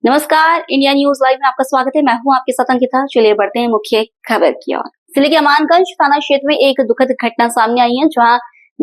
नमस्कार, India news live में आपका स्वागत है। मैं हूं आपके साथ अंकिता। चलिए बढ़ते हैं मुख्य खबर की ओर। जिले के अमानगंज थाना क्षेत्र में एक दुखद घटना सामने आई है, जहां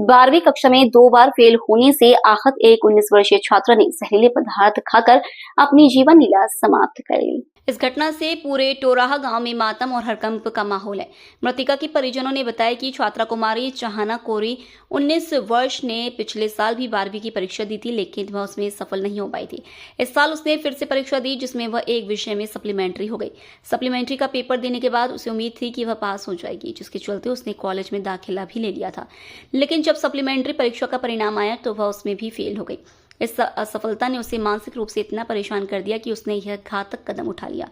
12वीं कक्षा में 2 बार फेल होने से आहत एक 19 वर्षीय छात्रा ने जहरीले पदार्थ खाकर अपनी जीवन लीला समाप्त कर ली। इस घटना से पूरे टोराहा गांव में मातम और हड़कंप का माहौल है। मृतका की परिजनों ने बताया कि छात्रा कुमारी चाहना कोरी 19 वर्ष ने पिछले साल भी 12वीं की परीक्षा दी थी, लेकिन वह उसमें सफल नहीं हो पाई थी। इस साल उसने फिर से परीक्षा दी, जिसमें वह एक विषय में सप्लीमेंट्री हो गई। सप्लीमेंट्री का पेपर देने के बाद उसे उम्मीद थी कि वह पास हो जाएगी, जिसके चलते उसने कॉलेज में दाखिला भी ले लिया था। लेकिन जब सप्लीमेंट्री परीक्षा का परिणाम आया तो वह उसमें भी फेल हो गई। इस असफलता ने उसे मानसिक रूप से इतना परेशान कर दिया कि उसने यह घातक कदम उठा लिया।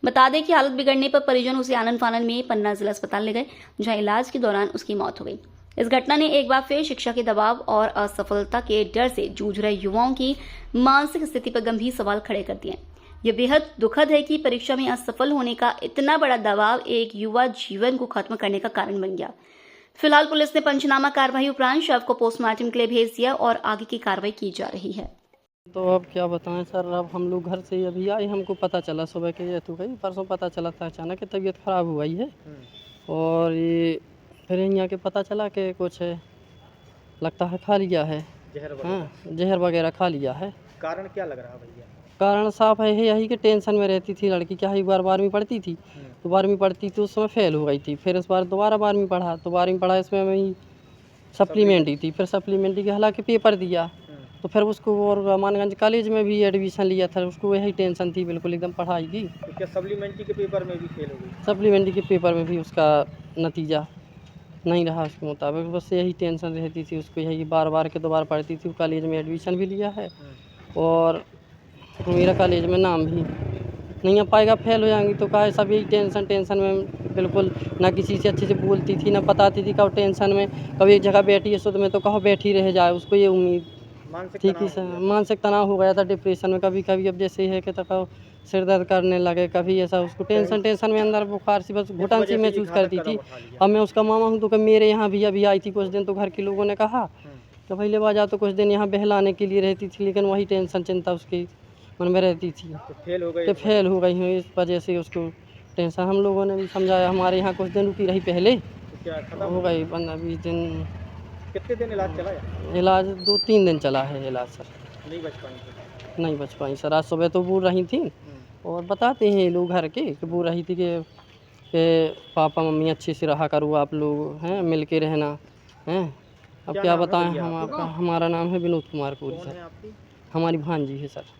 बता दें कि हालत बिगड़ने पर परिजन उसे आनन फानन में पन्ना जिला अस्पताल ले गए, जहां इलाज के दौरान उसकी मौत हो गई। इस घटना ने एक बार फिर शिक्षा के दबाव और असफलता के डर से जूझ रहे युवाओं की मानसिक स्थिति पर गंभीर सवाल खड़े कर दिए। यह बेहद दुखद है कि परीक्षा में असफल होने का इतना बड़ा दबाव एक युवा जीवन को खत्म करने का कारण बन गया। फिलहाल पुलिस ने पंचनामा कार्रवाई उपरांत शव को पोस्टमार्टम के लिए भेज दिया और आगे की कार्रवाई की जा रही है। तो अब क्या बताएं सर, अब हम लोग घर से अभी आए, हमको पता चला सुबह के ये तो गई, परसों पता चला था अचानक कि तबीयत ख़राब हुई है। और ये फिर यहाँ के पता चला कि कुछ लगता है खा लिया है, जहर वगैरह खा लिया है। कारण क्या लग रहा भैया? कारण साफ है यही कि टेंशन में रहती थी लड़की। क्या एक बार 12वीं पढ़ती थी, तो 12वीं पढ़ती तो उस समय फेल हो गई थी। फिर इस बार दोबारा 12वीं पढ़ा, तो 12वीं पढ़ा इसमें वही सप्लीमेंट्री थी। फिर सप्लीमेंट्री के हालांकि पेपर दिया, तो फिर उसको और अमानगंज कॉलेज में भी एडमिशन लिया था। उसको यही टेंशन थी बिल्कुल एकदम पढ़ाई की। तो क्या सप्लीमेंट्री के पेपर में भी फेल हो गई? सप्लीमेंट्री के पेपर में भी उसका नतीजा नहीं रहा उसके मुताबिक। बस यही टेंशन रहती थी उसको, यही बार बार के दोबारा पढ़ती थी। कॉलेज में एडमिशन भी लिया है और मेरा कॉलेज में नाम भी नहीं आ पाएगा, फेल हो जाएंगी तो कहा सब यही टेंशन में बिल्कुल। ना किसी से अच्छे से बोलती थी, ना बताती थी कब टेंशन में। कभी एक जगह बैठी है सुध में तो कहो बैठी रह जाए, उसको ये उम्मीद ठीक ही सर। मानसिक तनाव हो गया था, डिप्रेशन में कभी कभी। अब जैसे है कि तो सिर दर्द करने लगे, कभी ऐसा उसको टेंशन में अंदर बुखार सी बस घुटन सी महसूस करती थी। अब मैं उसका मामा हूँ तो मेरे यहाँ भी अभी आई थी कुछ दिन, तो घर के लोगों ने कहा तो भाई ले बाजा, तो कुछ दिन यहाँ बहलाने के लिए रहती थी, लेकिन वही टेंशन चिंता उसकी मन में रहती थी। तो फेल हो गई हूँ, इस वजह से उसको टेंशन। हम लोगों ने भी समझाया, हमारे यहाँ कुछ दिन रुकी रही पहले, तो हो गई 15-20 दिन। कितने दिन इलाज चला? इलाज 2-3 दिन चला है इलाज सर। नहीं बच पाई सर। आज सुबह तो बोल रही थी और बताते हैं लोग घर के कि बोल रही थी कि पापा मम्मी अच्छे से रहा करो, आप लोग हैं मिल के रहना हैं। अब क्या बताएं हम आपका। हमारा नाम है विनोद कुमार कोरी सर। हमारी भांजी है सर।